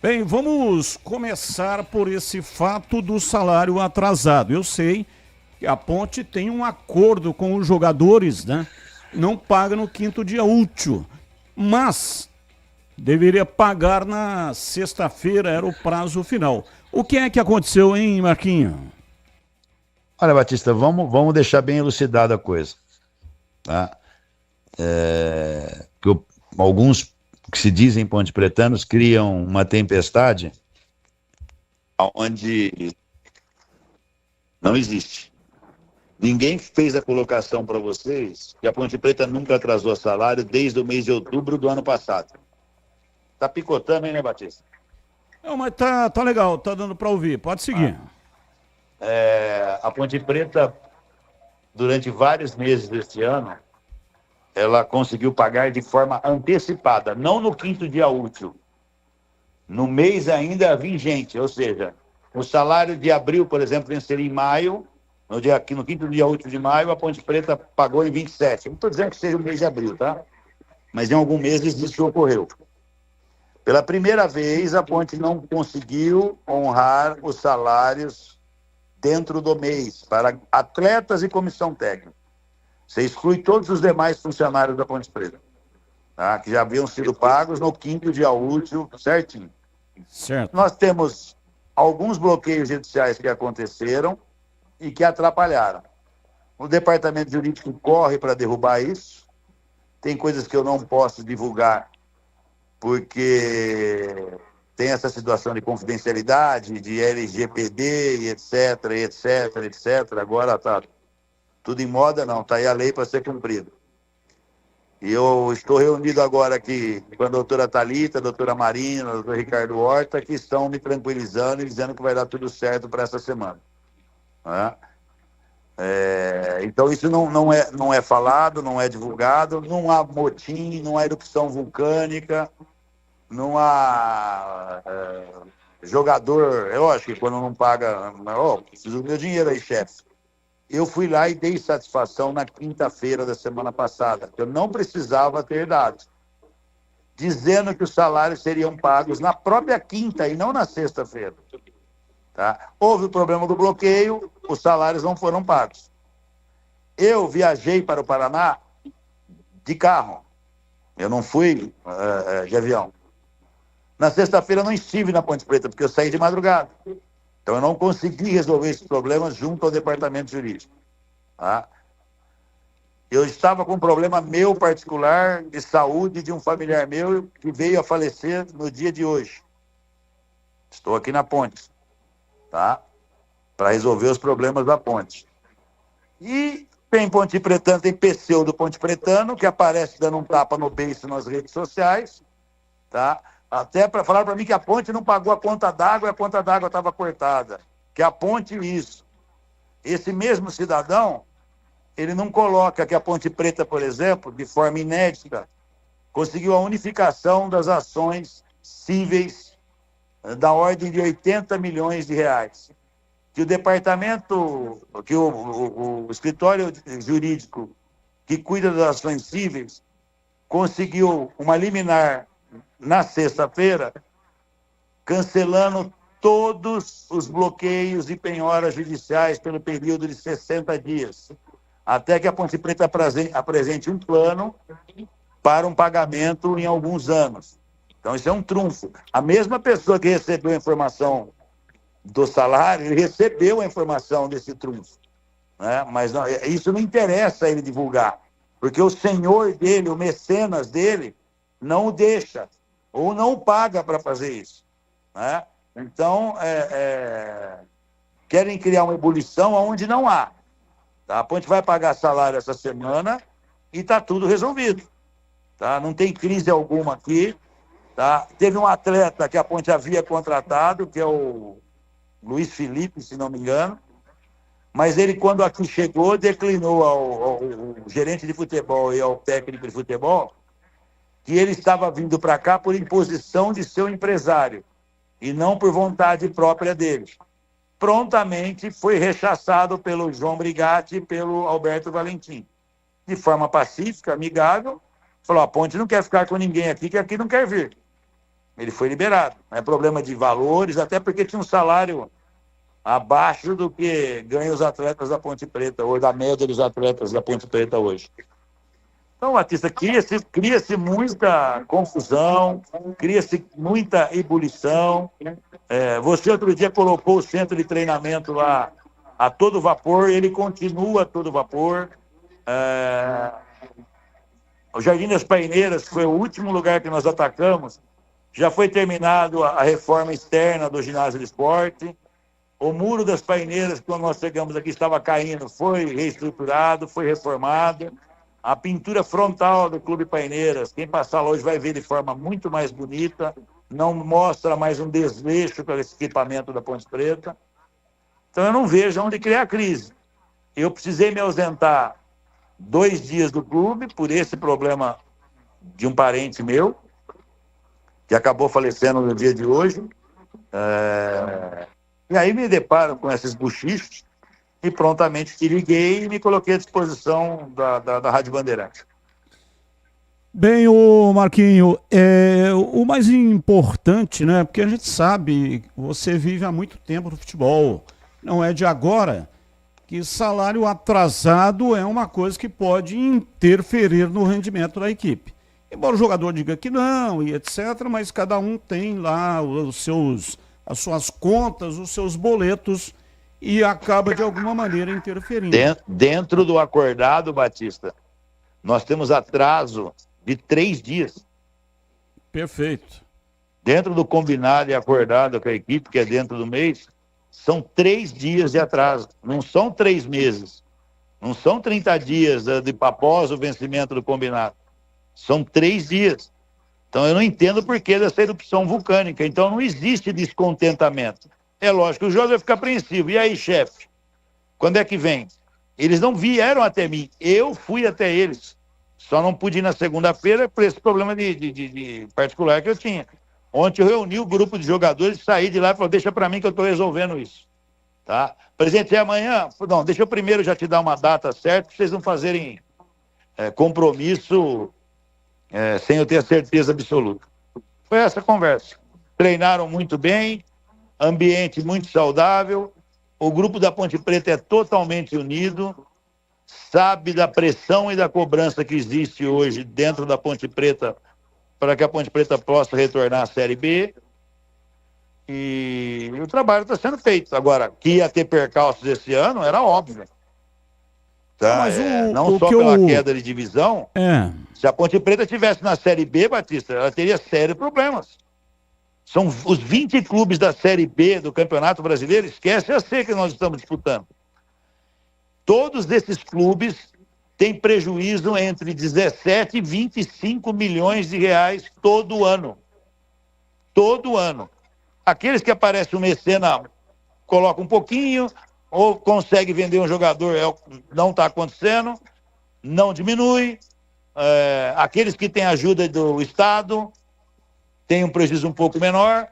Bem, vamos começar por esse fato do salário atrasado. Eu sei que a Ponte tem um acordo com os jogadores, né? Não paga no quinto dia útil, mas deveria pagar na sexta-feira, era o prazo final. O que é que aconteceu, hein, Marquinho? Olha, Batista, vamos deixar bem elucidada a coisa, tá? Alguns que se dizem ponte-pretanos criam uma tempestade onde não existe. Ninguém fez a colocação para vocês que a Ponte Preta nunca atrasou salário desde o mês de outubro do ano passado. Tá picotando, hein, né, Batista? Não, mas tá legal, tá dando para ouvir. Pode seguir. A Ponte Preta, durante vários meses deste ano, ela conseguiu pagar de forma antecipada, não no quinto dia útil, no mês ainda vigente, ou seja, o salário de abril, por exemplo, venceria em maio, no quinto dia útil de maio, a Ponte Preta pagou em 27. Não estou dizendo que seja o mês de abril, tá? Mas em alguns meses isso ocorreu. Pela primeira vez, a Ponte não conseguiu honrar os salários dentro do mês para atletas e comissão técnica. Você exclui todos os demais funcionários da Ponte Preta, tá? Que já haviam sido pagos no quinto dia útil, certinho. Certo. Nós temos alguns bloqueios judiciais que aconteceram e que atrapalharam. O departamento jurídico corre para derrubar isso. Tem coisas que eu não posso divulgar porque tem essa situação de confidencialidade, de LGPD, etc, etc, etc. Agora está tudo em moda, não. Está aí a lei para ser cumprida. E eu estou reunido agora aqui com a doutora Thalita, a doutora Marina, o doutor Ricardo Horta, que estão me tranquilizando e dizendo que vai dar tudo certo para essa semana. Né? Então, isso não é falado, não é divulgado, não há motim, não há erupção vulcânica, não há jogador. Eu acho que quando não paga, preciso do meu dinheiro aí, chefe. Eu fui lá e dei satisfação na quinta-feira da semana passada, que eu não precisava ter dado, dizendo que os salários seriam pagos na própria quinta e não na sexta-feira. Tá? Houve o problema do bloqueio, os salários não foram pagos. Eu viajei para o Paraná de carro, eu não fui de avião. Na sexta-feira eu não estive na Ponte Preta, porque eu saí de madrugada. Então, eu não consegui resolver esses problemas junto ao departamento jurídico. Tá? Eu estava com um problema meu particular de saúde de um familiar meu que veio a falecer no dia de hoje. Estou aqui na ponte, tá? Para resolver os problemas da ponte. E tem Ponte Pretano, tem pseudo Ponte Pretano, que aparece dando um tapa no beiço nas redes sociais, tá? Até para falar para mim que a ponte não pagou a conta d'água e a conta d'água estava cortada. Que a ponte, isso. Esse mesmo cidadão, ele não coloca que a Ponte Preta, por exemplo, de forma inédita, conseguiu a unificação das ações cíveis da ordem de 80 milhões de reais. Que o departamento, que o escritório jurídico que cuida das ações cíveis conseguiu uma liminar na sexta-feira, cancelando todos os bloqueios e penhoras judiciais pelo período de 60 dias, até que a Ponte Preta apresente um plano para um pagamento em alguns anos. Então, isso é um trunfo. A mesma pessoa que recebeu a informação do salário, ele recebeu a informação desse trunfo. Né? Mas não, isso não interessa ele divulgar, porque o senhor dele, o mecenas dele, não o deixa ou não paga para fazer isso. Né? Então, querem criar uma ebulição onde não há. Tá? A Ponte vai pagar salário essa semana e está tudo resolvido. Tá? Não tem crise alguma aqui. Tá? Teve um atleta que a Ponte havia contratado, que é o Luiz Felipe, se não me engano, mas ele, quando aqui chegou, declinou ao gerente de futebol e ao técnico de futebol que ele estava vindo para cá por imposição de seu empresário e não por vontade própria dele. Prontamente foi rechaçado pelo João Brigatti e pelo Alberto Valentim. De forma pacífica, amigável, falou, a Ponte não quer ficar com ninguém aqui, que aqui não quer vir. Ele foi liberado. Não é problema de valores, até porque tinha um salário abaixo do que ganham os atletas da Ponte Preta, ou da média dos atletas da Ponte Preta hoje. Então, Batista, cria-se muita confusão, cria-se muita ebulição. Você outro dia colocou o centro de treinamento lá a todo vapor, ele continua a todo vapor. O Jardim das Paineiras, que foi o último lugar que nós atacamos, já foi terminado a reforma externa do ginásio de esporte. O muro das Paineiras, quando nós chegamos aqui, estava caindo, foi reestruturado, foi reformado. A pintura frontal do Clube Paineiras, quem passar lá hoje vai ver de forma muito mais bonita, não mostra mais um desleixo com esse equipamento da Ponte Preta. Então eu não vejo onde criar crise. Eu precisei me ausentar 2 dias do clube por esse problema de um parente meu, que acabou falecendo no dia de hoje. E aí me deparo com esses buchichos e prontamente te liguei e me coloquei à disposição da Rádio Bandeirante. Bem, o Marquinho, o mais importante, né? Porque a gente sabe, você vive há muito tempo no futebol, não é de agora, que salário atrasado é uma coisa que pode interferir no rendimento da equipe. Embora o jogador diga que não e etc., mas cada um tem lá as suas contas, os seus boletos e acaba de alguma maneira interferindo. Dentro do acordado, Batista, nós temos atraso de 3 dias. Perfeito. Dentro do combinado e acordado com a equipe, que é dentro do mês, são 3 dias de atraso. Não são 3 meses. Não são 30 dias após o vencimento do combinado. São 3 dias. Então eu não entendo o porquê dessa erupção vulcânica. Então não existe descontentamento. É lógico que o jogador fica apreensivo. E aí, chefe? Quando é que vem? Eles não vieram até mim. Eu fui até eles. Só não pude ir na segunda-feira por esse problema de particular que eu tinha. Ontem eu reuni o grupo de jogadores, saí de lá e falei, deixa para mim que eu estou resolvendo isso. Tá? Presidente, amanhã? Não, deixa eu primeiro já te dar uma data certa, para vocês não fazerem compromisso sem eu ter a certeza absoluta. Foi essa conversa. Treinaram muito bem, ambiente muito saudável, o grupo da Ponte Preta é totalmente unido, sabe da pressão e da cobrança que existe hoje dentro da Ponte Preta para que a Ponte Preta possa retornar à Série B. E o trabalho está sendo feito. Agora, que ia ter percalços esse ano, era óbvio. Tá? Mas não só pela queda de divisão. Se a Ponte Preta estivesse na Série B, Batista, ela teria sérios problemas. São os 20 clubes da Série B do Campeonato Brasileiro, esquece a C que nós estamos disputando. Todos esses clubes têm prejuízo entre 17 e 25 milhões de reais todo ano. Todo ano. Aqueles que aparecem um mecena, colocam um pouquinho, ou consegue vender um jogador, não está acontecendo, não diminui. Aqueles que têm ajuda do Estado têm um prejuízo um pouco menor,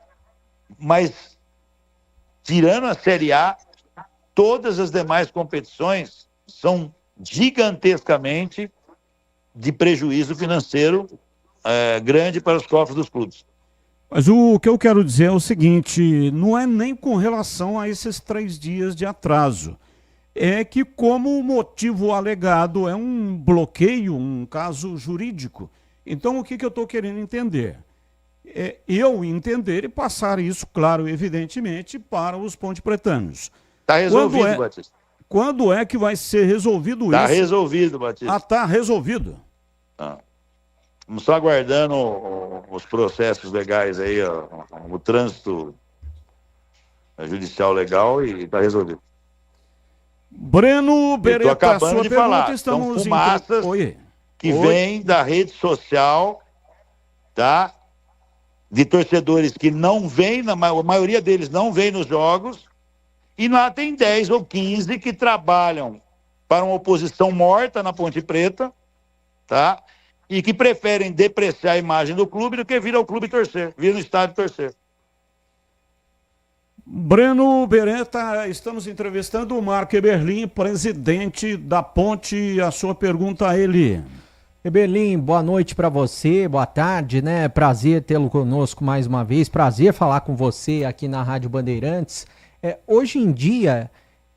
mas tirando a Série A, todas as demais competições são gigantescamente de prejuízo financeiro grande para os cofres dos clubes. Mas o que eu quero dizer é o seguinte, não é nem com relação a esses 3 dias de atraso. É que como o motivo alegado é um bloqueio, um caso jurídico. Então o que eu estou querendo entender? Eu entender e passar isso, claro, evidentemente, para os pontepretanos. Está resolvido, Batista. Quando é que vai ser resolvido isso? Está resolvido, Batista. Está resolvido. Estamos só aguardando os processos legais aí, o trânsito judicial legal e está resolvido. Breno Beretta, acabando sua de pergunta, falar. estamos São fumaças que vêm da rede social, tá? De torcedores que não vêm, a maioria deles não vem nos jogos, e lá tem 10 ou 15 que trabalham para uma oposição morta na Ponte Preta, tá? E que preferem depreciar a imagem do clube do que vir ao clube torcer, vir no estádio torcer. Breno Beretta, estamos entrevistando o Marco Eberlin, presidente da Ponte. A sua pergunta a ele. Eberlim, boa noite para você, boa tarde, né? Prazer tê-lo conosco mais uma vez, prazer falar com você aqui na Rádio Bandeirantes. Hoje em dia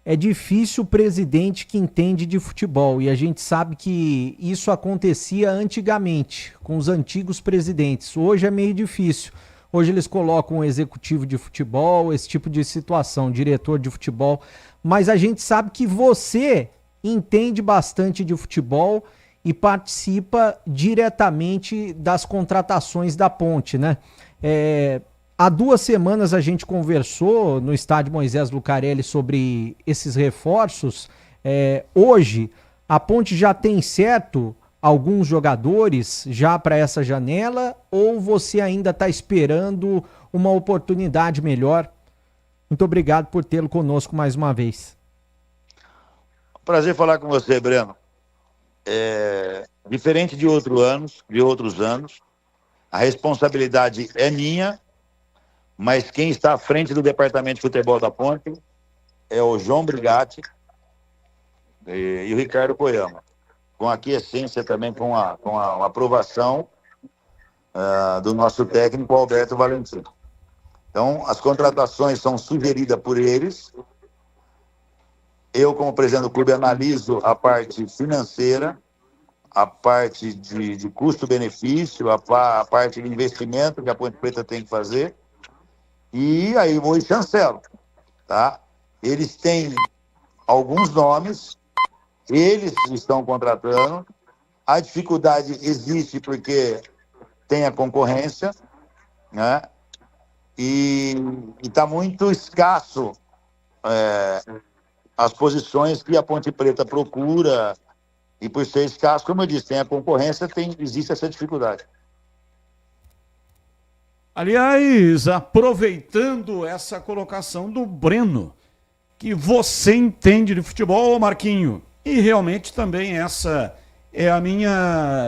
é difícil o presidente que entende de futebol e a gente sabe que isso acontecia antigamente, com os antigos presidentes. Hoje é meio difícil. Hoje eles colocam um executivo de futebol, esse tipo de situação, diretor de futebol, mas a gente sabe que você entende bastante de futebol e participa diretamente das contratações da Ponte, né? Há 2 semanas a gente conversou no estádio Moisés Lucarelli sobre esses reforços. Hoje, a Ponte já tem certo alguns jogadores já para essa janela ou você ainda está esperando uma oportunidade melhor? Muito obrigado por tê-lo conosco mais uma vez. Prazer falar com você, Breno. Diferente de outros anos, a responsabilidade é minha, mas quem está à frente do departamento de futebol da Ponte é o João Brigatti e o Ricardo Koyama, com a aquiescência também, com a aprovação do nosso técnico Alberto Valentim. Então, as contratações são sugeridas por eles. Eu, como presidente do clube, analiso a parte financeira, a parte de custo-benefício, a parte de investimento que a Ponte Preta tem que fazer, e aí vou e chancelo, tá? Eles têm alguns nomes, eles estão contratando, a dificuldade existe porque tem a concorrência, né? E está muito escasso as posições que a Ponte Preta procura, e por ser escasso, como eu disse, tem a concorrência, existe essa dificuldade. Aliás, aproveitando essa colocação do Breno, que você entende de futebol, Marquinho, e realmente também essa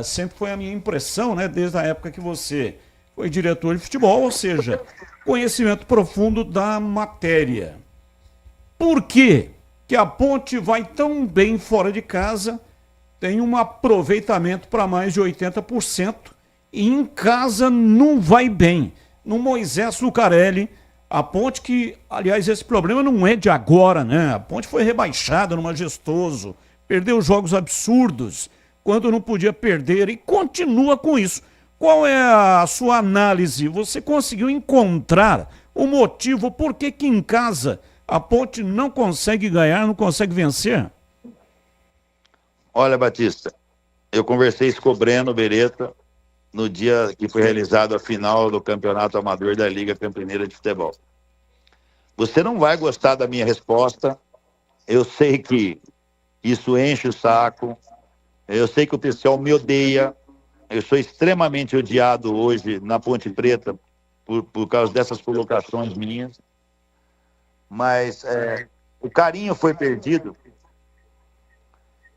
sempre foi a minha impressão, né, desde a época que você foi diretor de futebol, ou seja, conhecimento profundo da matéria. Por quê que a Ponte vai tão bem fora de casa, tem um aproveitamento para mais de 80%, e em casa não vai bem? No Moisés Lucarelli, a Ponte que, aliás, esse problema não é de agora, né? A Ponte foi rebaixada no Majestoso, perdeu jogos absurdos, quando não podia perder, e continua com isso. Qual é a sua análise? Você conseguiu encontrar o motivo por que em casa a Ponte não consegue ganhar, não consegue vencer? Olha, Batista, eu conversei isso com o Breno Beretta no dia que foi realizado a final do Campeonato Amador da Liga Campineira de Futebol. Você não vai gostar da minha resposta, eu sei que isso enche o saco, eu sei que o pessoal me odeia, eu sou extremamente odiado hoje na Ponte Preta por causa dessas colocações minhas, mas o carinho foi perdido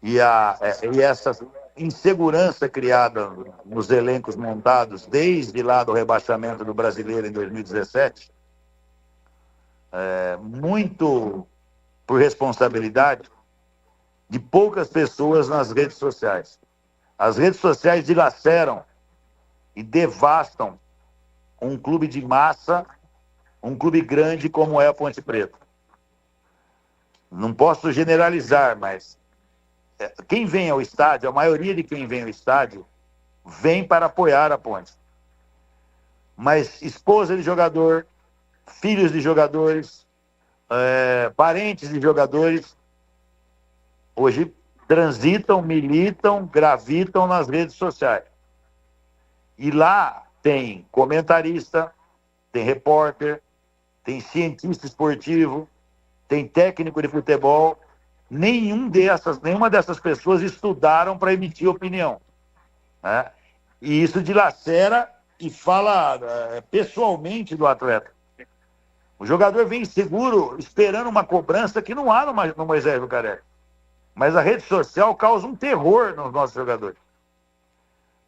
e essa insegurança criada nos elencos montados desde lá do rebaixamento do Brasileiro em 2017, muito por responsabilidade de poucas pessoas nas redes sociais. As redes sociais dilaceram e devastam um clube de massa, um clube grande como é a Ponte Preta. Não posso generalizar, mas quem vem ao estádio, a maioria de quem vem ao estádio, vem para apoiar a Ponte. Mas esposa de jogador, filhos de jogadores, parentes de jogadores, hoje transitam, militam, gravitam nas redes sociais. E lá tem comentarista, tem repórter, tem cientista esportivo, tem técnico de futebol. Nenhuma dessas pessoas estudaram para emitir opinião, né? E isso dilacera e fala pessoalmente do atleta. O jogador vem seguro, esperando uma cobrança que não há no Moisés Lucarelli. Mas a rede social causa um terror nos nossos jogadores.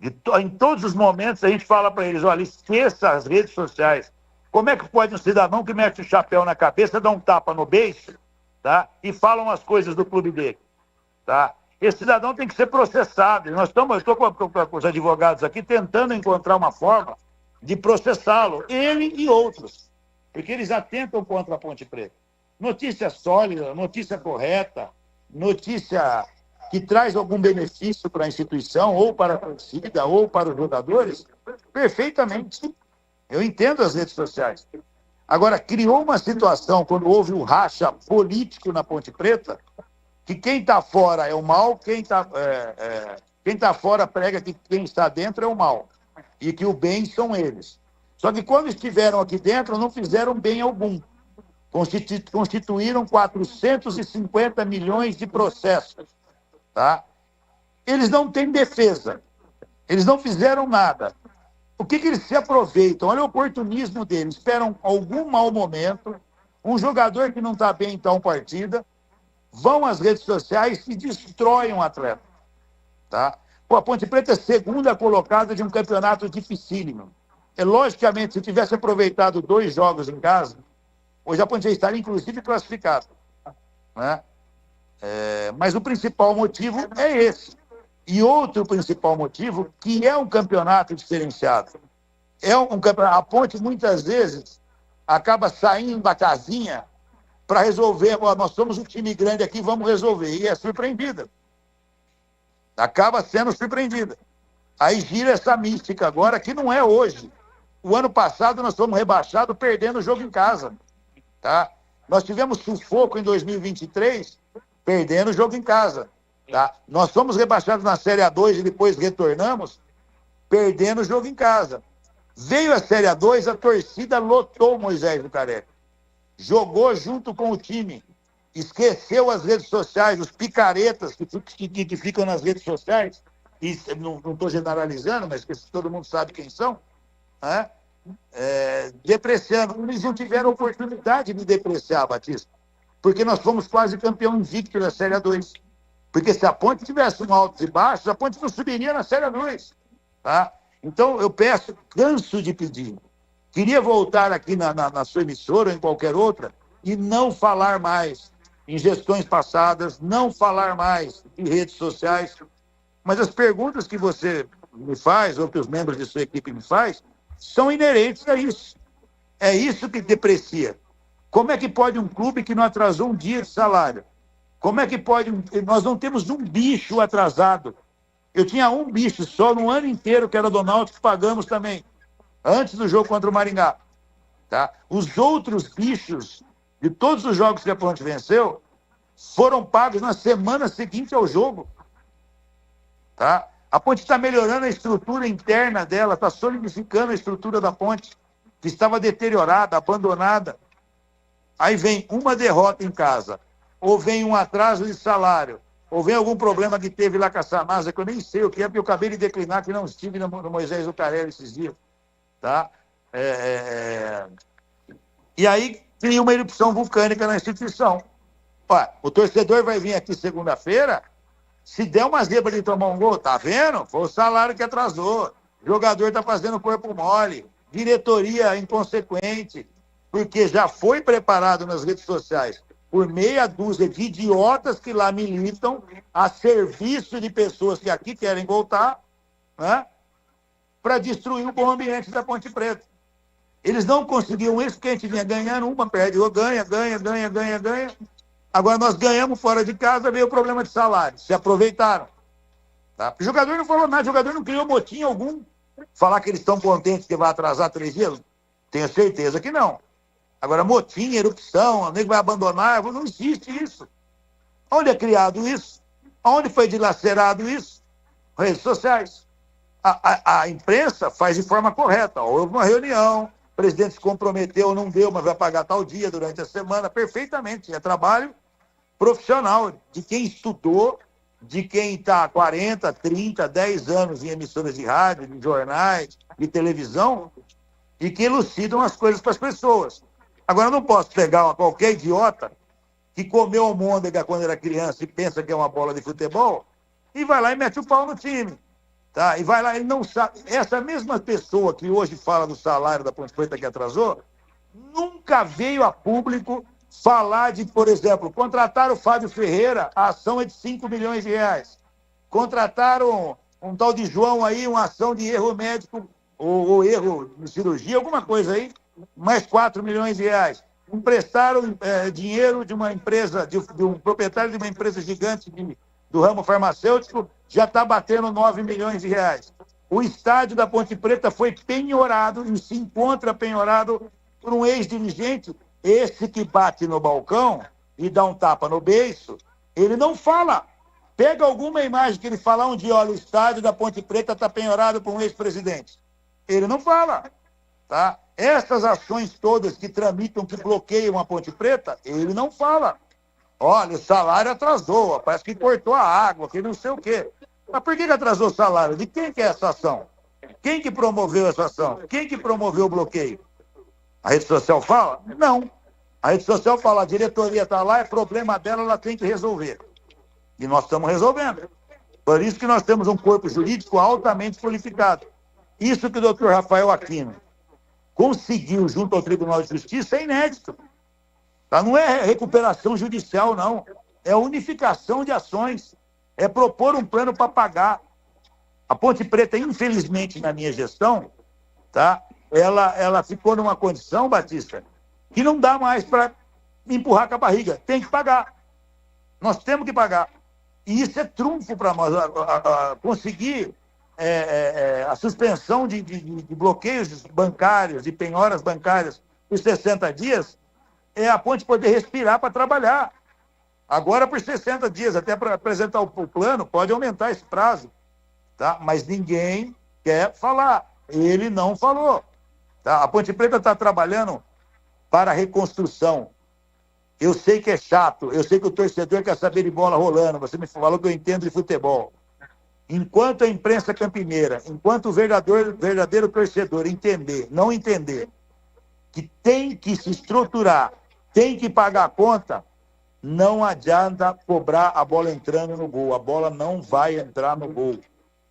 Em todos os momentos a gente fala para eles, olha, esqueça as redes sociais. Como é que pode um cidadão que mete o chapéu na cabeça, dá um tapa no beiço, tá? E falam as coisas do clube dele, tá? esse cidadão tem que ser processado. Eu estou com os advogados aqui tentando encontrar uma forma de processá-lo, ele e outros, porque eles atentam contra a Ponte Preta. Notícia sólida, notícia correta, notícia que traz algum benefício para a instituição, ou para a torcida, ou para os jogadores, perfeitamente. Eu entendo as redes sociais. Agora, criou uma situação, quando houve um racha político na Ponte Preta, que quem está fora é o mal, quem tá fora prega que quem está dentro é o mal, e que o bem são eles. Só que quando estiveram aqui dentro, não fizeram bem algum. Constituíram 450 milhões de processos. Tá? Eles não têm defesa. Eles não fizeram nada. O que eles se aproveitam? Olha o oportunismo deles. Esperam algum mau momento, um jogador que não está bem em tal partida, vão às redes sociais e destroem um atleta. Tá? Pô, a Ponte Preta é segunda colocada de um campeonato dificílimo. Logicamente, se tivesse aproveitado 2 jogos em casa, hoje a Ponte já estaria, inclusive, classificada. Né? Mas o principal motivo é esse. E outro principal motivo, que é um campeonato diferenciado. A Ponte, muitas vezes, acaba saindo da casinha para resolver. Nós somos um time grande aqui, vamos resolver. E é surpreendida. Acaba sendo surpreendida. Aí gira essa mística agora, que não é hoje. O ano passado nós fomos rebaixados perdendo o jogo em casa. Tá? Nós tivemos sufoco em 2023, perdendo o jogo em casa. Tá? Nós fomos rebaixados na Série A2 e depois retornamos, perdendo o jogo em casa. Veio a Série A2, a torcida lotou o Moisés do Careca. Jogou junto com o time. Esqueceu as redes sociais, os picaretas que ficam nas redes sociais, e não estou generalizando, mas que todo mundo sabe quem são, né? Depreciando. Eles não tiveram oportunidade de depreciar, Batista, porque nós fomos quase campeão invicto da Série A2. Porque se a Ponte tivesse um altos e baixos, a Ponte não subiria na Série A2. Tá? Então, eu canso de pedir. Queria voltar aqui na sua emissora ou em qualquer outra e não falar mais em gestões passadas, não falar mais em redes sociais. Mas as perguntas que você me faz, ou que os membros de sua equipe me faz, são inerentes a isso. É isso que deprecia. Como é que pode um clube que não atrasou um dia de salário? Como é que pode... Nós não temos um bicho atrasado. Eu tinha um bicho só no ano inteiro, que era do Náutico, que pagamos também, antes do jogo contra o Maringá. Tá? Os outros bichos, de todos os jogos que a Ponte venceu, foram pagos na semana seguinte ao jogo. Tá? A Ponte está melhorando a estrutura interna dela, está solidificando a estrutura da Ponte, que estava deteriorada, abandonada. Aí vem uma derrota em casa, ou vem um atraso de salário, ou vem algum problema que teve lá com a Sanasa, que eu nem sei o que é, porque eu acabei de declinar que não estive no Moisés do Carelli esses dias. Tá? E aí cria uma erupção vulcânica na instituição. Ó, o torcedor vai vir aqui segunda-feira, se der uma zebra de tomar um gol, tá vendo? Foi o salário que atrasou. O jogador tá fazendo corpo mole, diretoria inconsequente, porque já foi preparado nas redes sociais por meia dúzia de idiotas que lá militam a serviço de pessoas que aqui querem voltar, né, para destruir o bom ambiente da Ponte Preta. Eles não conseguiam isso porque a gente vinha ganhando, uma perde, ganha. Agora nós ganhamos fora de casa, veio o problema de salário. Se aproveitaram. Tá? O jogador não falou nada, o jogador não criou motim algum. Falar que eles estão contentes que vai atrasar 3 dias, tenho certeza que não. Agora, motim, erupção, o nego vai abandonar, não existe isso. Onde é criado isso? Onde foi dilacerado isso? Redes sociais. A imprensa faz de forma correta. Houve uma reunião, o presidente se comprometeu, não deu, mas vai pagar tal dia durante a semana, perfeitamente. É trabalho profissional, de quem estudou, de quem está há 40, 30, 10 anos em emissoras de rádio, de jornais, de televisão, e que elucidam as coisas para as pessoas. Agora, eu não posso pegar qualquer idiota que comeu almôndega quando era criança e pensa que é uma bola de futebol e vai lá e mete o pau no time. Tá? E vai lá, ele não sabe. Essa mesma pessoa que hoje fala do salário da Ponte Preta que atrasou, nunca veio a público falar de, por exemplo, contratar o Fábio Ferreira, a ação é de 5 milhões de reais. Contrataram um tal de João aí, uma ação de erro médico ou erro de cirurgia, alguma coisa aí, mais 4 milhões de reais. Emprestaram dinheiro de uma empresa, de um proprietário de uma empresa gigante do ramo farmacêutico, já está batendo 9 milhões de reais. O estádio da Ponte Preta foi penhorado e se encontra penhorado por um ex-dirigente. Esse que bate no balcão e dá um tapa no beiço, ele não fala. Pega alguma imagem que ele fala um dia, olha, o estádio da Ponte Preta está penhorado por um ex-presidente. Ele não fala. Tá? Essas ações todas que tramitam, que bloqueiam a Ponte Preta, ele não fala. Olha, o salário atrasou, parece que cortou a água, que não sei o quê. Mas por que atrasou o salário? De quem que é essa ação? Quem que promoveu essa ação? Quem que promoveu o bloqueio? A rede social fala? Não. A rede social fala, a diretoria está lá, é problema dela, ela tem que resolver. E nós estamos resolvendo. Por isso que nós temos um corpo jurídico altamente qualificado. Isso que o doutor Rafael Aquino conseguiu junto ao Tribunal de Justiça é inédito. Tá? Não é recuperação judicial, não. É unificação de ações. É propor um plano para pagar. A Ponte Preta, infelizmente, na minha gestão, tá? Ela ficou numa condição, Batista, que não dá mais para empurrar com a barriga. Tem que pagar. Nós temos que pagar. E isso é trunfo para nós. Conseguir a suspensão de bloqueios bancários, de penhoras bancárias por 60 dias, é a Ponte poder respirar para trabalhar. Agora, por 60 dias, até para apresentar o plano, pode aumentar esse prazo. Tá? Mas ninguém quer falar. Ele não falou. Tá? A Ponte Preta está trabalhando para a reconstrução. Eu sei que é chato, eu sei que o torcedor quer saber de bola rolando, você me falou que eu entendo de futebol. Enquanto a imprensa campineira, enquanto o verdadeiro torcedor não entender que tem que se estruturar, tem que pagar a conta, não adianta cobrar a bola entrando no gol. A bola não vai entrar no gol.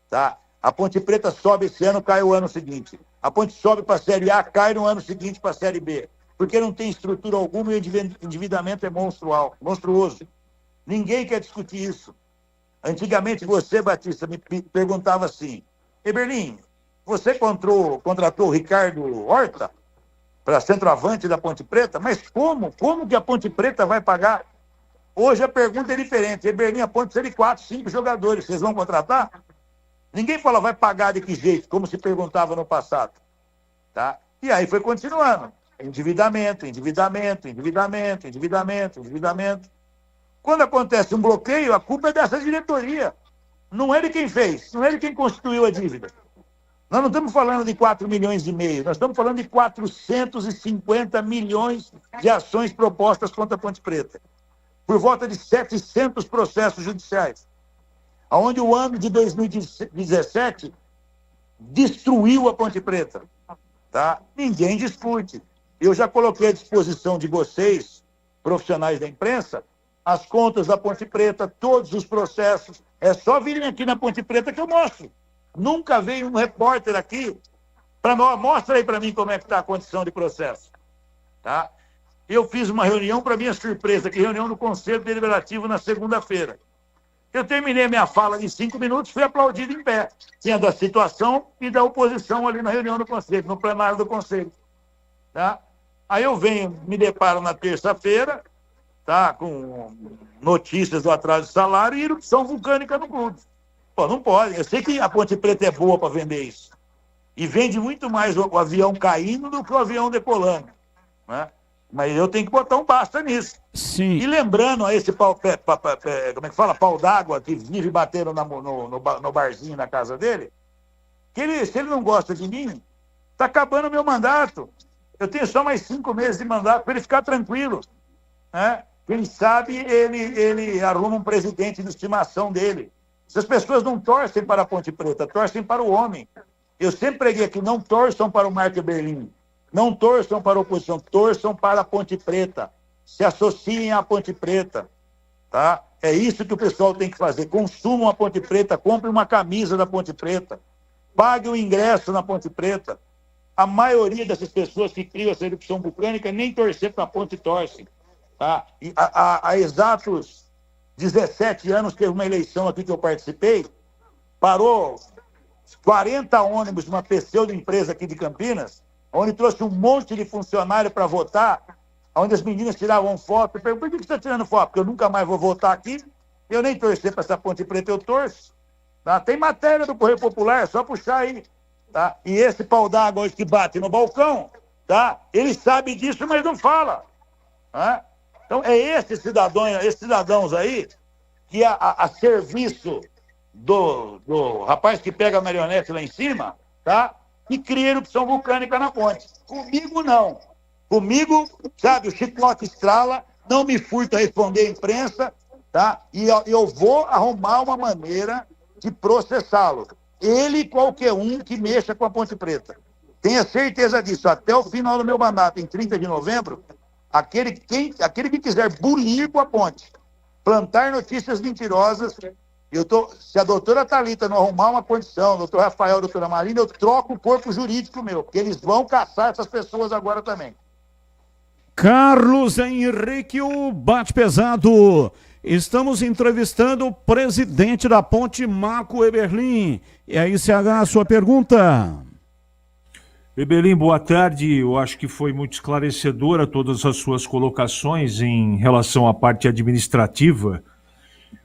Tá? A Ponte Preta sobe esse ano, cai o ano seguinte. A Ponte sobe para a Série A, cai no ano seguinte para a Série B. Porque não tem estrutura alguma e o endividamento é monstruoso. Ninguém quer discutir isso. Antigamente você, Batista, me perguntava assim, Eberlin, você contratou o Ricardo Horta para centroavante da Ponte Preta? Mas como? Como que a Ponte Preta vai pagar? Hoje a pergunta é diferente. Eberlin, a Ponte precisa de 4, 5 jogadores. Vocês vão contratar? Ninguém fala, vai pagar de que jeito? Como se perguntava no passado. Tá? E aí foi continuando. Endividamento. Quando acontece um bloqueio, a culpa é dessa diretoria. Não é de quem fez, não é de quem constituiu a dívida. Nós não estamos falando de 4 milhões e meio, nós estamos falando de 450 milhões de ações propostas contra a Ponte Preta. Por volta de 700 processos judiciais. Onde o ano de 2017 destruiu a Ponte Preta. Tá? Ninguém discute. Eu já coloquei à disposição de vocês, profissionais da imprensa, as contas da Ponte Preta, todos os processos. É só virem aqui na Ponte Preta que eu mostro. Nunca veio um repórter aqui para nós. Mostra aí para mim como é que está a condição de processo. Tá? Eu fiz uma reunião, para minha surpresa, que reunião no Conselho Deliberativo na segunda-feira. Eu terminei minha fala de 5 minutos, fui aplaudido em pé. Tinha da situação e da oposição ali na reunião do Conselho, no plenário do Conselho. Tá? Aí eu me deparo na terça-feira, tá, com notícias do atraso de salário e erupção vulcânica no clube. Pô, não pode. Eu sei que a Ponte Preta é boa para vender isso. E vende muito mais o avião caindo do que o avião decolando. Né? Mas eu tenho que botar um basta nisso. Sim. E lembrando a esse como é que fala? Pau d'água que vive batendo no barzinho na casa dele, que se ele não gosta de mim, está acabando o meu mandato. Eu tenho só mais 5 meses de mandato para ele ficar tranquilo. Né? Quem sabe ele arruma um presidente de estimação dele. Essas pessoas não torcem para a Ponte Preta, torcem para o homem. Eu sempre preguei aqui, não torçam para o Marco Eberlin, não torçam para a oposição, torçam para a Ponte Preta. Se associem à Ponte Preta. Tá? É isso que o pessoal tem que fazer. Consumam a Ponte Preta, comprem uma camisa da Ponte Preta, paguem o ingresso na Ponte Preta. A maioria dessas pessoas que criam essa erupção vulcânica nem torcer para a ponte torcem. Tá? E há exatos 17 anos teve uma eleição aqui que eu participei, parou 40 ônibus de uma pseudo empresa aqui de Campinas, onde trouxe um monte de funcionário para votar, onde as meninas tiravam foto. Eu pergunto, por que você está tirando foto? Porque eu nunca mais vou votar aqui, eu nem torcer para essa Ponte Preta, eu torço. Tá? Tem matéria do Correio Popular, é só puxar aí. Tá? E esse pau d'água hoje que bate no balcão, tá? Ele sabe disso, mas não fala. Tá? Então, é esses cidadãos aí que a serviço do rapaz que pega a marionete lá em cima, tá? E cria erupção vulcânica na ponte. Comigo, não. Comigo, sabe, o chicote estrala, não me furta responder à imprensa, tá? E eu vou arrumar uma maneira de processá-lo. Ele e qualquer um que mexa com a Ponte Preta. Tenha certeza disso. Até o final do meu mandato, em 30 de novembro, aquele que quiser bulir com a ponte, plantar notícias mentirosas, se a doutora Thalita não arrumar uma condição, o doutor Rafael, a doutora Marina, eu troco o corpo jurídico meu, porque eles vão caçar essas pessoas agora também. Carlos Henrique, o bate pesado. Estamos entrevistando o presidente da Ponte, Marco Eberlin. E aí, CH, a sua pergunta. Eberlin, boa tarde. Eu acho que foi muito esclarecedora todas as suas colocações em relação à parte administrativa,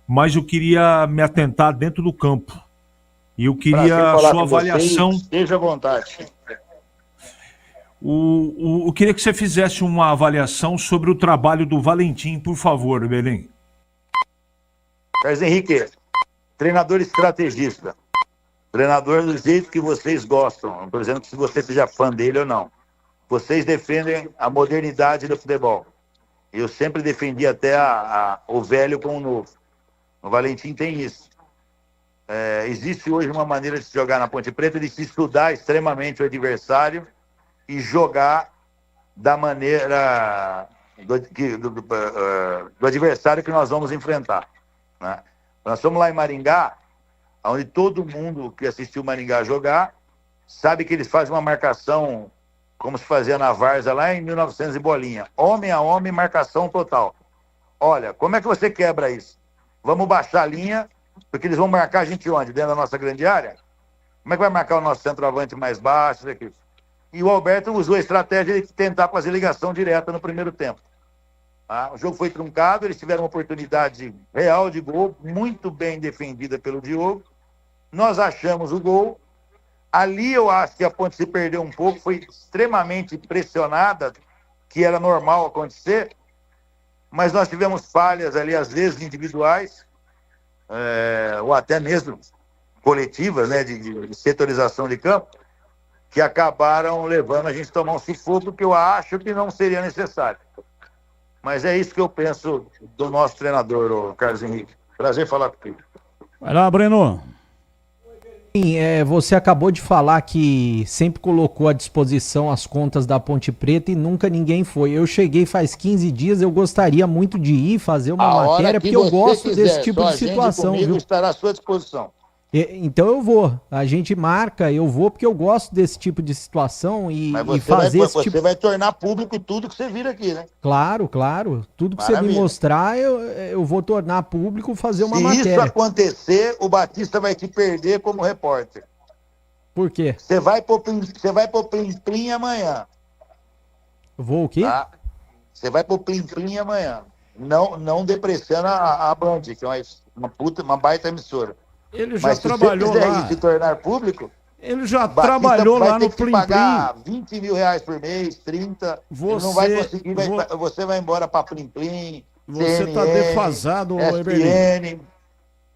mas eu queria me atentar dentro do campo. E eu queria a sua avaliação. Esteja à vontade. Eu queria que você fizesse uma avaliação sobre o trabalho do Valentim, por favor, Eberlin. Carlos Henrique, treinador estrategista. Treinador do jeito que vocês gostam. Não estou dizendo que se você seja fã dele ou não. Vocês defendem a modernidade do futebol. Eu sempre defendi até o velho com o novo. O Valentim tem isso. Existe hoje uma maneira de se jogar na Ponte Preta, de se estudar extremamente o adversário e jogar da maneira do adversário que nós vamos enfrentar. Né? Nós fomos lá em Maringá, onde todo mundo que assistiu Maringá jogar sabe que eles fazem uma marcação como se fazia na Várzea lá em 1900 e bolinha. Homem a homem, marcação total. Olha, como é que você quebra isso? Vamos baixar a linha, porque eles vão marcar a gente onde? Dentro da nossa grande área? Como é que vai marcar o nosso centroavante mais baixo? E o Alberto usou a estratégia de tentar fazer ligação direta no primeiro tempo. O jogo foi truncado, eles tiveram uma oportunidade real de gol, muito bem defendida pelo Diogo. Nós achamos o gol. Ali eu acho que a Ponte se perdeu um pouco, foi extremamente pressionada, que era normal acontecer, mas nós tivemos falhas ali, às vezes individuais, ou até mesmo coletivas, né, de setorização de campo, que acabaram levando a gente a tomar um sufoco que eu acho que não seria necessário. Mas é isso que eu penso do nosso treinador, o Carlos Henrique. Prazer falar contigo. Vai lá, Breno. Sim, você acabou de falar que sempre colocou à disposição as contas da Ponte Preta e nunca ninguém foi. Eu cheguei faz 15 dias, eu gostaria muito de ir fazer uma matéria, porque eu gosto desse tipo de situação. Comigo, viu? Estará à sua disposição. Então eu vou, a gente marca, eu vou, porque eu gosto desse tipo de situação e fazer esse tipo... Você vai tornar público tudo que você vira aqui, né? Claro, tudo que Maravilha. Você me mostrar, eu vou tornar público, fazer uma matéria. Se isso acontecer, o Batista vai te perder como repórter. Por quê? Você vai pro Plim Plim amanhã. Vou o quê? Tá? Você vai pro Plim Plim amanhã. Não depreciando a Band, que é uma baita emissora. Ele já trabalhou lá. Se você quiser se tornar público, ele já trabalhou lá no Plim Plim. Vai ter que pagar 20 mil reais por mês, 30. Você não vai conseguir, você vai embora para Plim Plim. Você está defasado, Eberlin.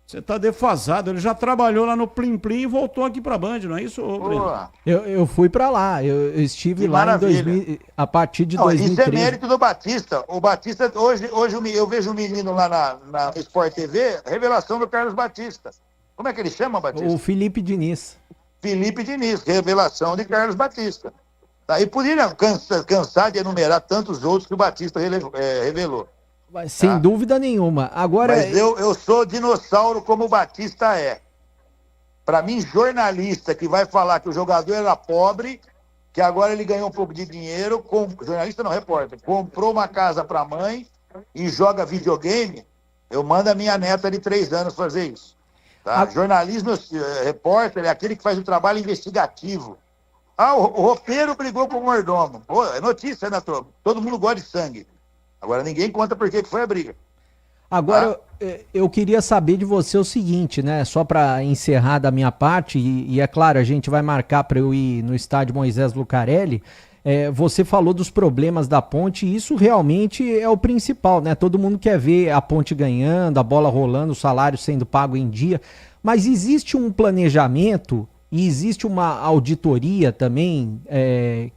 Você está defasado. Ele já trabalhou lá no Plim Plim e voltou aqui para a Band, não é isso, Breno? Eu fui para lá. Eu estive lá em 2000, a partir de 2013. Isso é mérito do Batista. O Batista, hoje eu vejo um menino lá na Sport TV, revelação do Carlos Batista. Como é que ele chama, Batista? O Felipe Diniz. Felipe Diniz, revelação de Carlos Batista. Tá? E poderia cansar de enumerar tantos outros que o Batista revelou. Sem dúvida nenhuma. Agora, mas eu sou dinossauro como o Batista é. Para mim, jornalista que vai falar que o jogador era pobre, que agora ele ganhou um pouco de dinheiro, jornalista não, repórter, comprou uma casa para a mãe, e joga videogame, eu mando a minha neta de 3 anos fazer isso. Tá? Jornalismo, repórter, é aquele que faz o trabalho investigativo. O roupeiro brigou com o mordomo. Pô, é notícia, né, turma? Todo mundo gosta de sangue. Agora ninguém conta por que foi a briga. Agora, eu queria saber de você o seguinte, né? Só para encerrar da minha parte, e é claro, a gente vai marcar para eu ir no estádio Moisés Lucarelli. Você falou dos problemas da Ponte, e isso realmente é o principal, né? Todo mundo quer ver a Ponte ganhando, a bola rolando, o salário sendo pago em dia. Mas existe um planejamento e existe uma auditoria também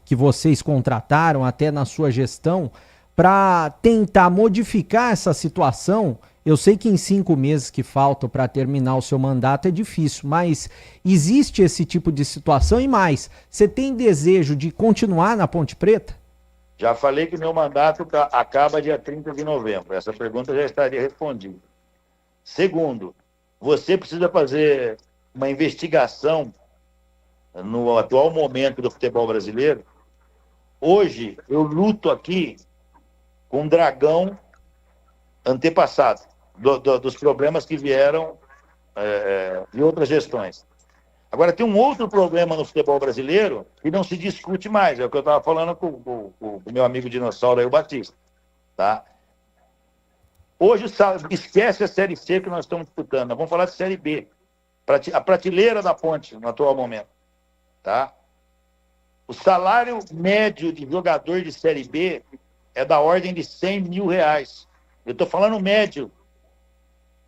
que vocês contrataram até na sua gestão para tentar modificar essa situação. Eu sei que em 5 meses que faltam para terminar o seu mandato é difícil, mas existe esse tipo de situação e mais. Você tem desejo de continuar na Ponte Preta? Já falei que meu mandato acaba dia 30 de novembro. Essa pergunta já estaria respondida. Segundo, você precisa fazer uma investigação no atual momento do futebol brasileiro. Hoje, eu luto aqui com um dragão antepassado, dos problemas que vieram de outras gestões. Agora, tem um outro problema no futebol brasileiro que não se discute mais, é o que eu estava falando com o meu amigo dinossauro aí, o Batista. Tá? Hoje, esquece a Série C que nós estamos disputando, nós vamos falar de Série B, a prateleira da Ponte, no atual momento. Tá? O salário médio de jogador de Série B é da ordem de R$100 mil. Eu estou falando médio.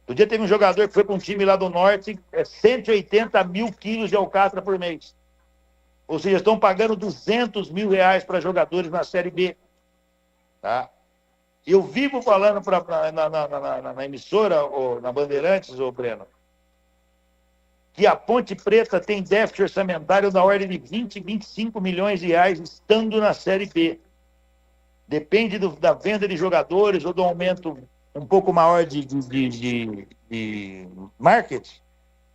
Outro dia teve um jogador que foi para um time lá do Norte, 180 mil quilos de alcatra por mês. Ou seja, estão pagando R$200 mil para jogadores na Série B. Tá? Eu vivo falando na emissora, na Bandeirantes, Breno, que a Ponte Preta tem déficit orçamentário da ordem de 20, 25 milhões de reais estando na Série B. Depende da venda de jogadores ou do aumento um pouco maior de marketing,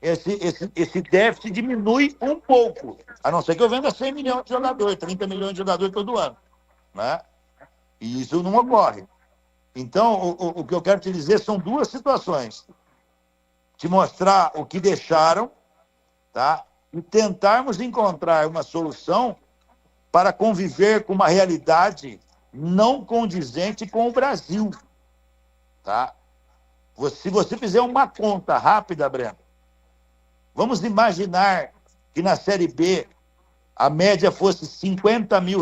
esse déficit diminui um pouco, a não ser que eu venda 100 milhões de jogadores, 30 milhões de jogadores todo ano. Né? E isso não ocorre. Então, o que eu quero te dizer são 2 situações. Te mostrar o que deixaram, tá? E tentarmos encontrar uma solução para conviver com uma realidade não condizente com o Brasil. Tá? Se você fizer uma conta rápida, Breno, vamos imaginar que na Série B a média fosse R$50 mil.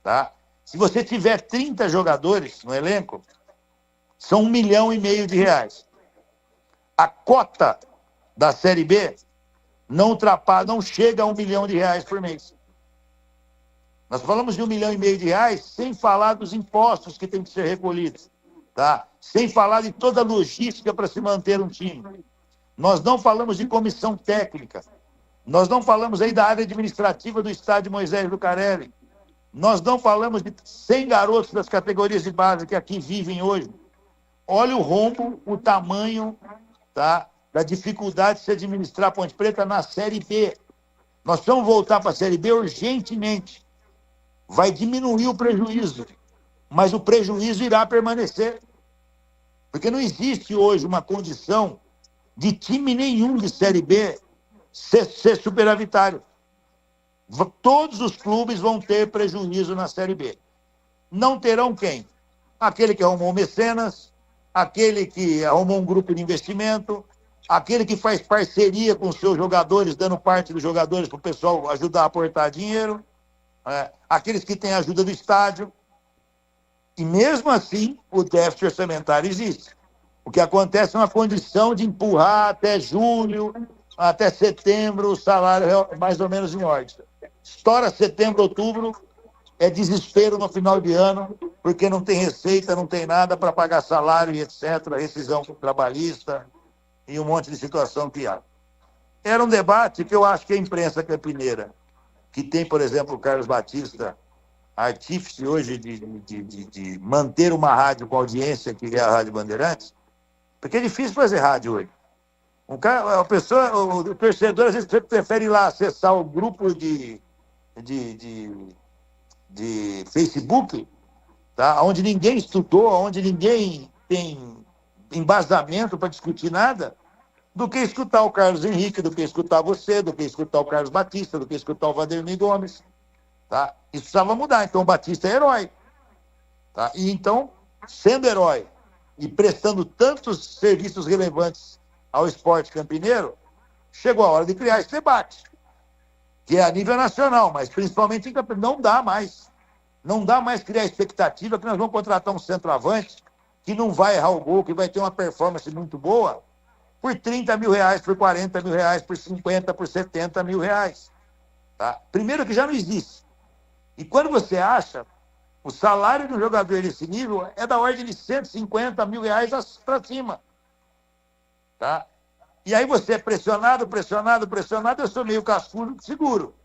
Tá? Se você tiver 30 jogadores no elenco, são R$1,5 milhão. A cota da Série B não chega a R$1 milhão por mês. Nós falamos de R$1,5 milhão sem falar dos impostos que têm que ser recolhidos, tá? Sem falar de toda a logística para se manter um time. Nós não falamos de comissão técnica. Nós não falamos aí da área administrativa do estádio Moisés Lucarelli. Nós não falamos de 100 garotos das categorias de base que aqui vivem hoje. Olha o rombo, o tamanho, tá, da dificuldade de se administrar a Ponte Preta na Série B. Nós precisamos voltar para a Série B urgentemente. Vai diminuir o prejuízo, mas o prejuízo irá permanecer. Porque não existe hoje uma condição de time nenhum de Série B ser superavitário. Todos os clubes vão ter prejuízo na Série B. Não terão quem? Aquele que arrumou mecenas, aquele que arrumou um grupo de investimento, aquele que faz parceria com os seus jogadores, dando parte dos jogadores para o pessoal ajudar a aportar dinheiro, aqueles que têm ajuda do estádio. E mesmo assim, o déficit orçamentário existe. O que acontece é uma condição de empurrar até julho, até setembro, o salário mais ou menos em ordem. Estoura setembro, outubro, é desespero no final de ano, porque não tem receita, não tem nada para pagar salário e etc., rescisão trabalhista e um monte de situação que há. Era um debate que eu acho que a imprensa campineira, que tem, por exemplo, o Carlos Batista, artífice hoje de manter uma rádio com audiência, que é a Rádio Bandeirantes, porque é difícil fazer rádio hoje. O torcedor, às vezes, prefere ir lá acessar o grupo de Facebook tá? Onde ninguém estudou, onde ninguém tem embasamento para discutir nada, do que escutar o Carlos Henrique, do que escutar você, do que escutar o Carlos Batista, do que escutar o Vanderlei Gomes. Tá? Isso precisava mudar. Então o Batista é herói. Tá? E então, sendo herói e prestando tantos serviços relevantes ao esporte campineiro, chegou a hora de criar esse debate, que é a nível nacional, mas principalmente em campeonato. Não dá mais. Não dá mais criar expectativa que nós vamos contratar um centroavante que não vai errar o gol, que vai ter uma performance muito boa, por 30 mil reais, por 40 mil reais, por 50, por 70 mil reais. Tá? Primeiro que já não existe. E quando você acha, o salário de um jogador desse nível é da ordem de 150 mil reais para cima. Tá? E aí você é pressionado, eu sou meio cascudo, seguro.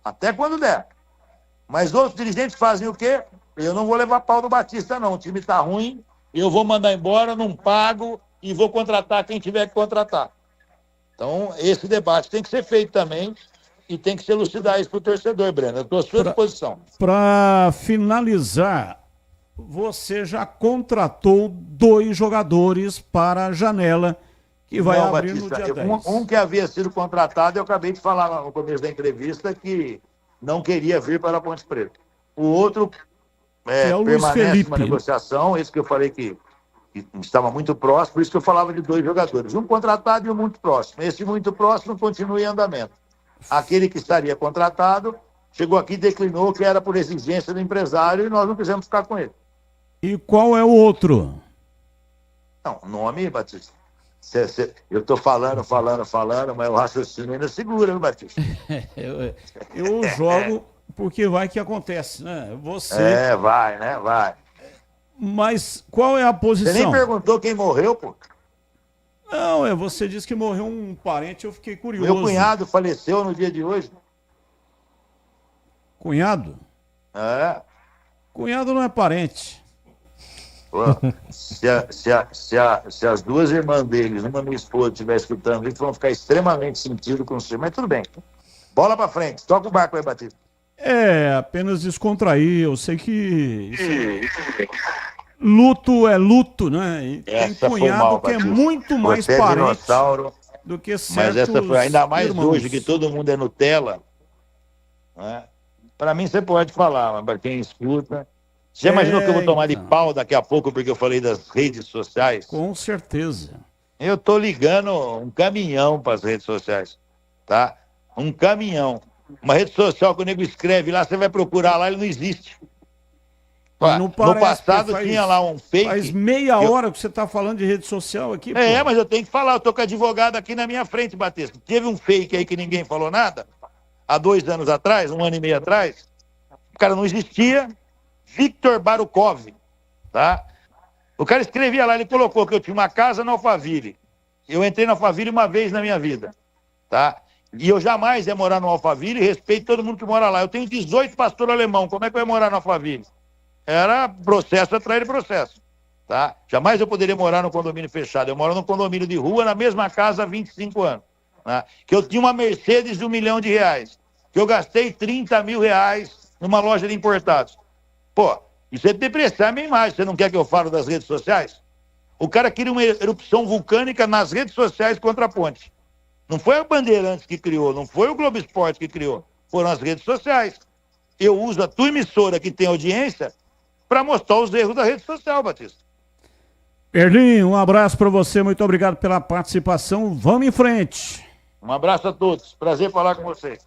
Até quando der. Mas outros dirigentes fazem o quê? Eu não vou levar pau do Batista, não. O time está ruim, eu vou mandar embora, não pago e vou contratar quem tiver que contratar. Então, esse debate tem que ser feito também e tem que se elucidar isso para o torcedor, Breno. Eu estou à sua disposição. Para finalizar, você já contratou 2 jogadores para a janela que vai abrir Batista, no dia 10. Um que havia sido contratado, eu acabei de falar no começo da entrevista que não queria vir para a Ponte Preta. O outro é o Luiz permanece Felipe. uma negociação, esse que eu falei que estava muito próximo, por isso que eu falava de 2 jogadores. Um contratado e um muito próximo. Esse muito próximo continua em andamento. Aquele que estaria contratado chegou aqui e declinou que era por exigência do empresário e nós não quisemos ficar com ele. E qual é o outro? Não, nome, Batista. Eu estou falando, mas o raciocínio ainda segura, viu, Batista? Eu jogo porque vai que acontece, né? Você... vai, né? Vai. Mas qual é a posição? Você nem perguntou quem morreu, pô. Não, você disse que morreu um parente, eu fiquei curioso. Meu cunhado faleceu no dia de hoje. Cunhado? É. Cunhado não é parente. Pô, se as 2 irmãs deles, uma minha esposa, estiver escutando, eles vão ficar extremamente sentidos com o senhor. Mas tudo bem. Bola pra frente. Toca o barco aí, Batista. Apenas descontrair. Eu sei que luto é luto, né? E tem cunhado que é muito mais parente dinossauro, do que certos mas essa foi ainda mais irmãos. hoje, que todo mundo é Nutella. Né? Para mim, você pode falar, mas para quem escuta... Você imaginou que eu vou tomar de pau daqui a pouco porque eu falei das redes sociais? Com certeza. Eu tô ligando um caminhão para as redes sociais, tá? Um caminhão. Uma rede social que o nego escreve lá, você vai procurar lá, ele não existe. Não no passado tinha lá um fake. Faz meia hora que você está falando de rede social aqui. Mas eu tenho que falar, eu tô com advogado aqui na minha frente, Batista. Teve um fake aí que ninguém falou nada, há 2 anos atrás, 1 ano e meio atrás, o cara não existia, Victor Barukov, tá? O cara escrevia lá, ele colocou que eu tinha uma casa na Alphaville. Eu entrei na Alphaville uma vez na minha vida, tá? E eu jamais ia morar no Alphaville e respeito todo mundo que mora lá. Eu tenho 18 pastor alemão, como é que eu ia morar no Alphaville? Era processo atrás de processo, tá? Jamais eu poderia morar no condomínio fechado. Eu moro num condomínio de rua, na mesma casa há 25 anos. Tá? Que eu tinha uma Mercedes de R$1 milhão, que eu gastei 30 mil reais numa loja de importados. Pô, isso é depreciar a minha imagem. Você não quer que eu fale das redes sociais? O cara queria uma erupção vulcânica nas redes sociais contra a ponte. Não foi a Bandeirantes que criou, não foi o Globo Esporte que criou. Foram as redes sociais. Eu uso a tua emissora que tem audiência para mostrar os erros da rede social, Batista. Erlinho, um abraço para você. Muito obrigado pela participação. Vamos em frente. Um abraço a todos. Prazer falar com vocês.